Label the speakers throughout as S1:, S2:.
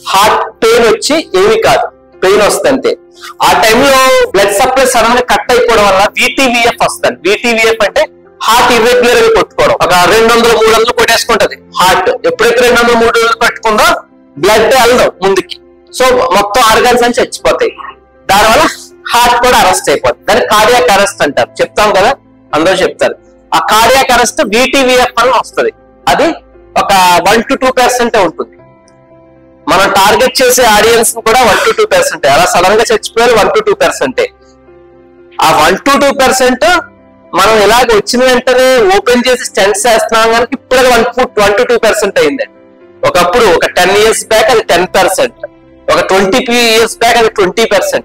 S1: Heart pain వచ్చి ఏమి కాదు, పెయిన్ వస్తుందంటే ఆ టైంలో బ్లడ్ సప్లై సడన్ గా కట్ అయిపోవడం వల్ల VTVF వస్తుంది. VTVF అంటే హార్ట్ ఇర్రెగ్యులర్ గా కొట్టుకోవడం. ఒక 200-300 కొట్టేసుకుంటది హార్ట్. ఎప్పుడైతే 200-300 కొట్టుకుందో బ్లడ్ వెళ్ళదు ముందుకి, సో మొత్తం ఆర్గాన్స్ అని చచ్చిపోతాయి. దానివల్ల హార్ట్ కూడా అరెస్ట్ అయిపోతుంది. దాన్ని కార్డియాక్ అరెస్ట్ అంటారు. చెప్తాం కదా, అందరూ చెప్తారు. ఆ కార్డియాక్ అరెస్ట్ VTVF అని వస్తుంది. అది ఒక 1-2% ఉంటుంది. మనం టార్గెట్ చేసే ఆడియన్స్ కూడా 1-2%. అలా సడన్ గా చచ్చిపోయారు 1-2%. ఆ 1-2% మనం ఇలాగ వచ్చిన వెంటనే ఓపెన్ చేసి స్టెంట్స్ వేస్తున్నాం కనుక ఇప్పుడు 1-2% అయింది. ఒకప్పుడు ఒక 10 years బ్యాక్ అది 10%, ఒక 20 years బ్యాక్ అది 20%,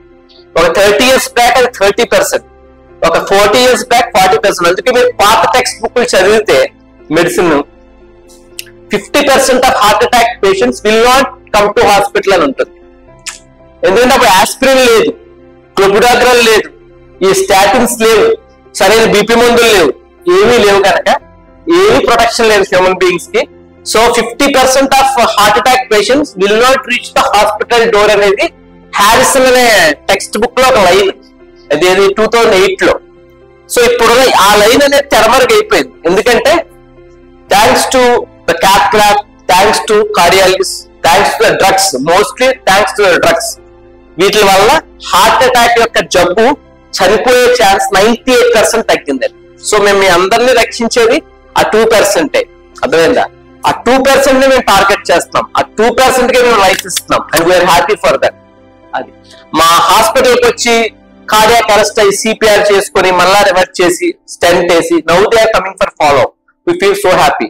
S1: ఒక 30 years బ్యాక్ అది 30%, ఒక 40 years బ్యాక్ 40%. అందుకే మీరు పాత టెక్స్ట్ బుక్లు చదివితే medicine 50% of heart attack patients will not come to hospital అని ఉంటుంది. ఎందుకంటే అప్పుడు ఆస్పిరిన్ లేదు, క్లోబిడాగ్రాల్ లేదు, ఈ స్టాటిన్స్ లేవు, సరైన బీపీ మందులు లేవు, ఏమీ లేవు కనుక ఏమీ ప్రొటెక్షన్ లేదు హ్యూమన్ బీయింగ్స్ కి. So 50% of heart attack patients will not reach the hospital door అనేది హారిసన్ అనే టెక్స్ట్ బుక్ లో ఒక లైన్, అది 2008 లో. సో ఇప్పుడు ఆ లైన్ అనేది తెరమరుగు అయిపోయింది. ఎందుకంటే thanks to the cath lab, thanks to cardiologist, thanks to the drugs, mostly thanks to the drugs. వీటి వల్ల హార్ట్ అటాక్ యొక్క జబ్బు చనిపోయే ఛాన్స్ 98% తగ్గింది. సో మేము మీ అందరినీ రక్షించేది ఆ 2%. అర్థమైందా? ఆ 2% ని మేము టార్గెట్ చేస్తున్నాం. ఆ 2% కి మేము లైఫ్ ఇస్తున్నాం and we are happy for that. అది మా హాస్పిటల్కి వచ్చి కార్డియాక్ అరెస్ట్ అయ్యి CPR చేసుకొని మళ్ళా రివర్స్ చేసి స్టెంట్ వేసి now they are coming for follow. We feel so happy.